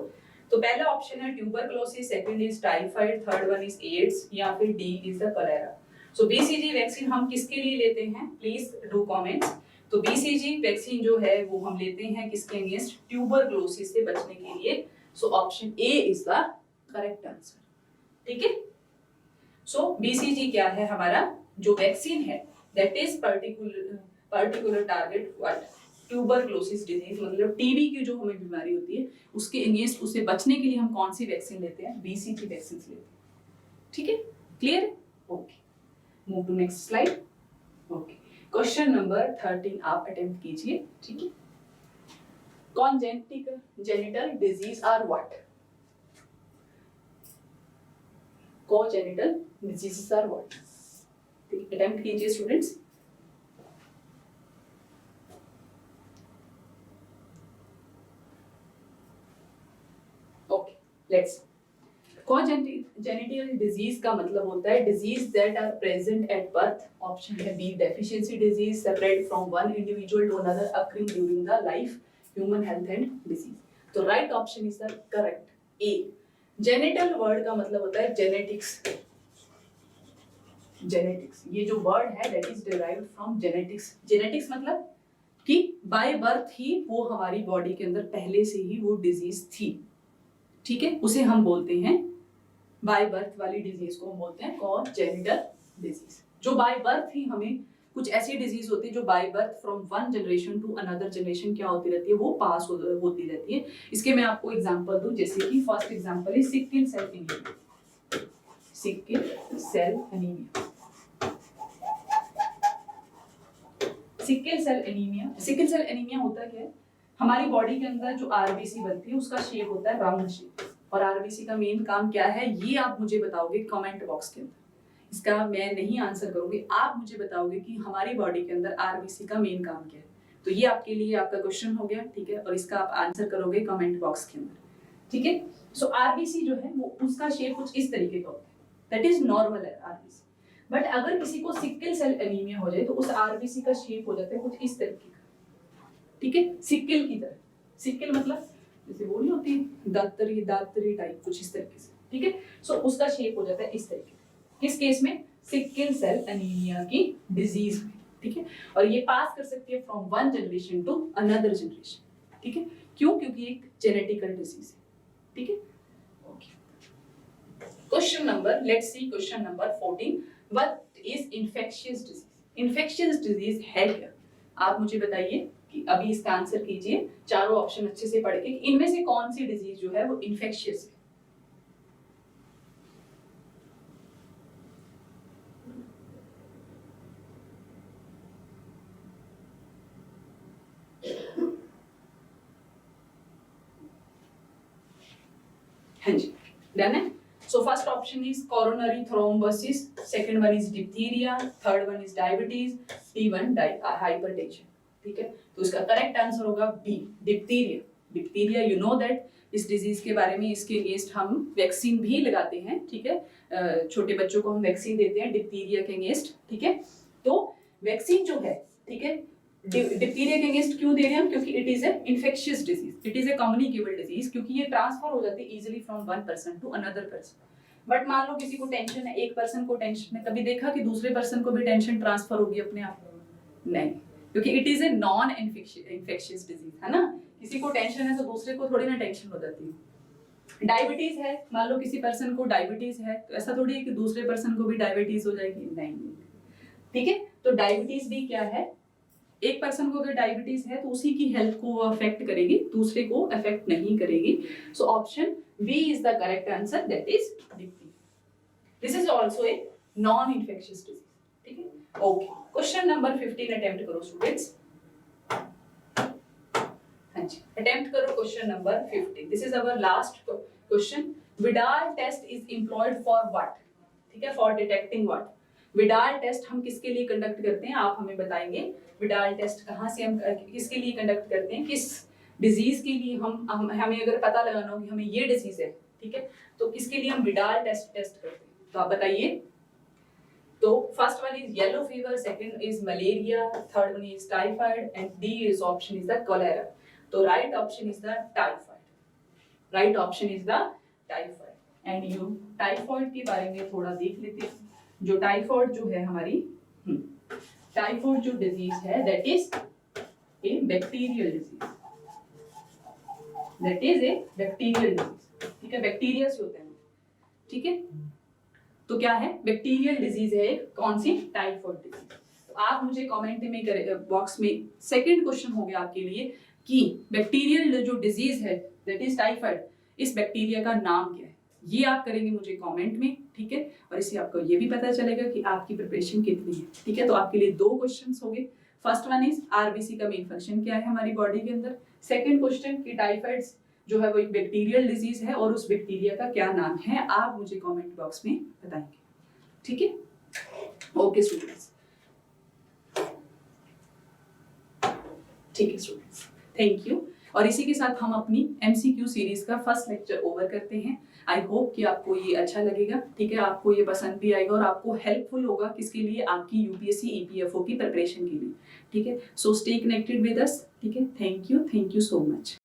तो पहला ऑप्शन है tuberculosis, second is typhoid, third one is AIDS, या फिर D is the cholera. So BCG vaccine हम किसके लिए लेते हैं, प्लीज डू कमेंट्स। तो BCG वैक्सीन जो है वो हम लेते हैं किसके अगेंस्ट, ट्यूबरकुलोसिस से बचने के लिए। So option A is the correct answer, ठीक है। सो BCG क्या है हमारा जो वैक्सीन है, that is particular target what, tuberculosis disease, मतलब टीबी की जो हमें बीमारी होती है उसके अगेंस्ट, उससे बचने के लिए हम कौन सी वैक्सीन लेते हैं, BCG वैक्सीन लेते हैं, ठीक है, clear, okay. Move to next slide, okay. Question number 13 आप अटेम्प्ट कीजिए, ठीक है। Congenital disease are what? Congenital diseases are what? Attempt कीजिए students. Okay, let's. Congenital disease का मतलब होता है disease that are present at birth. Option है B, deficiency disease separate from one individual to another occurring during the life, human health and disease. तो right option is the correct A. Genital word का मतलब होता है genetics, genetics ये जो word है that is derived from genetics. Genetics मतलब कि बाय बर्थ ही वो हमारी बॉडी के अंदर पहले से ही वो डिजीज थी, ठीक है, उसे हम बोलते हैं बाय बर्थ वाली डिजीज को हम बोलते हैं कॉन्जेनिटल डिजीज। जो बाय बर्थ ही हमें कुछ ऐसी डिजीज होती है जो by birth from one generation to another generation क्या होती रहती है, वो पास होती रहती है। इसके मैं आपको एग्जांपल दूं, जैसे कि फर्स्ट एग्जांपल है sickle cell anaemia. Sickle cell anaemia, sickle cell anaemia, sickle cell anaemia होता क्या है, हमारी बॉडी के अंदर जो आरबीसी बनती है उसका शेप होता है राउंड शेप, और आरबीसी का मेन काम क्या है ये आप मुझे बताओगे कमेंट बॉक्स के अंदर। इसका मैं नहीं आंसर करूंगी, आप मुझे बताओगे कि हमारी बॉडी के अंदर आरबीसी का मेन काम क्या है। तो ये आपके लिए आपका क्वेश्चन हो गया, ठीक है, और इसका आप आंसर करोगे कमेंट बॉक्स के अंदर, ठीक है। सो आरबीसी जो है वो उसका शेप कुछ इस तरीके का होता है, दैट इज नॉर्मल है आरबीसी। बट अगर किसी को सिकल सेल एनीमिया हो जाए तो उस आरबीसी का शेप हो जाता है कुछ इस तरीके का, ठीक है, सिकल की तरह। सिकल मतलब जैसे वो नहीं होती दातरी दातरी टाइप, कुछ इस तरीके से, ठीक है। सो उसका शेप हो जाता है इस तरीके, किस केस में, सिकल सेल एनीमिया की डिजीज में, ठीक है। और ये पास कर सकती है from one generation to another generation, ठीक है, क्यों, क्योंकि एक जेनेटिकल डिजीज है, ठीक है, okay. Question number, let's see question number 14, what is infectious disease? Infectious disease है क्या, आप मुझे बताइए कि अभी इसका आंसर कीजिए, चारों ऑप्शन अच्छे से पढ़ के, इनमें से कौन सी डिजीज जो है वो इन्फेक्शियस है। हाँ जी, डन है। So first option is coronary thrombosis, second one is diphtheria, third one is diabetes, D hypertension, ठीक है। तो इसका करेक्ट आंसर होगा B, diphtheria. Diphtheria you know that इस डिजीज के बारे में, इसके अगेंस्ट हम वैक्सीन भी लगाते हैं, ठीक है, छोटे बच्चों को हम वैक्सीन देते हैं डिप्थीरिया के अगेंस्ट, ठीक है। तो वैक्सीन जो है, ठीक है, डिप्थीरिया के अगेंस्ट क्यों दे रहे हैं हम, क्योंकि it is a infectious disease, it is a communicable disease, क्योंकि ये ट्रांसफर हो जाती है easily from one person to another person. But मान लो किसी को टेंशन है, एक पर्सन को टेंशन है, कभी देखा कि दूसरे पर्सन को भी टेंशन ट्रांसफर होगी अपने आप? नहीं, क्योंकि it is A non infectious disease, है ना। किसी को टेंशन है तो दूसरे को थोड़ी ना टेंशन हो जाती है। डायबिटीज है, मान लो किसी पर्सन को डायबिटीज है, तो ऐसा थोड़ी है कि दूसरे पर्सन को भी डायबिटीज हो जाएगी, नहीं। ठीक है। तो डायबिटीज भी क्या है, एक पर्सन को अगर डायबिटीज है तो उसी की हेल्थ को अफेक्ट करेगी, दूसरे को अफेक्ट नहीं करेगी। So option B is the correct answer, that is diphtheria. This is also a non infectious disease. ठीक है, ओके। क्वेश्चन नंबर 15 अटेम्प्ट करो स्टूडेंट्स। हाँ जी, अटेम्प्ट करो question number 15। This is our last question. Widal test is employed for what? ठीक है, for detecting what? Widal test हम किसके लिए कंडक्ट करते हैं, आप हमें बताएंगे। विडाल टेस्ट कहाँ से हम किसके लिए कंडक्ट करते हैं, किस डिजीज के लिए हमें अगर पता लगाना हो कि हमें ये डिजीज है, ठीक है, तो किसके लिए हम विडाल टेस्ट करते हैं, तो आप बताइए। तो first one is yellow fever, second is malaria, third one is typhoid and D is option is the cholera. तो right option is the typhoid. Right option is the typhoid. And you typhoid के बारे में थोड़ा देख लेते हैं। जो typhoid जो है हमारी टाइफाइड जो डिजीज है that is a bacterial disease. That is a bacterial disease. ठीक है, बैक्टीरिया से होते हैं। ठीक है, तो क्या है, बैक्टीरियल डिजीज है। कौन सी? Typhoid disease. तो आप मुझे कमेंट में बॉक्स में सेकंड क्वेश्चन हो गया आपके लिए कि बैक्टीरियल जो डिजीज है दैट इज टाइफाइड, इस बैक्टीरिया का नाम क्या है, ये आप करेंगे मुझे कमेंट में। ठीक है, और इससे आपको ये भी पता चलेगा कि आपकी प्रिपरेशन कितनी है। ठीक है, तो आपके लिए दो क्वेश्चंस हो गए। फर्स्ट वन इज आरबीसी का मेन फंक्शन क्या है हमारी बॉडी के अंदर। सेकंड क्वेश्चन कि टाइफाइड्स जो है वो एक बैक्टीरियल डिजीज है और उस बैक्टीरिया का क्या नाम है, आप मुझे कमेंट बॉक्स में बताएंगे। ठीक है, ओके स्टूडेंट्स। ठीक है स्टूडेंट्स, थैंक यू। और इसी के साथ हम अपनी MCQ सीरीज का फर्स्ट लेक्चर ओवर करते हैं। आई होप कि आपको ये अच्छा लगेगा। ठीक है, आपको ये पसंद भी आएगा और आपको हेल्पफुल होगा किसके लिए, आपकी UPSC EPFO की प्रिपरेशन के लिए। ठीक है, so stay connected with us. ठीक है, थैंक यू सो मच।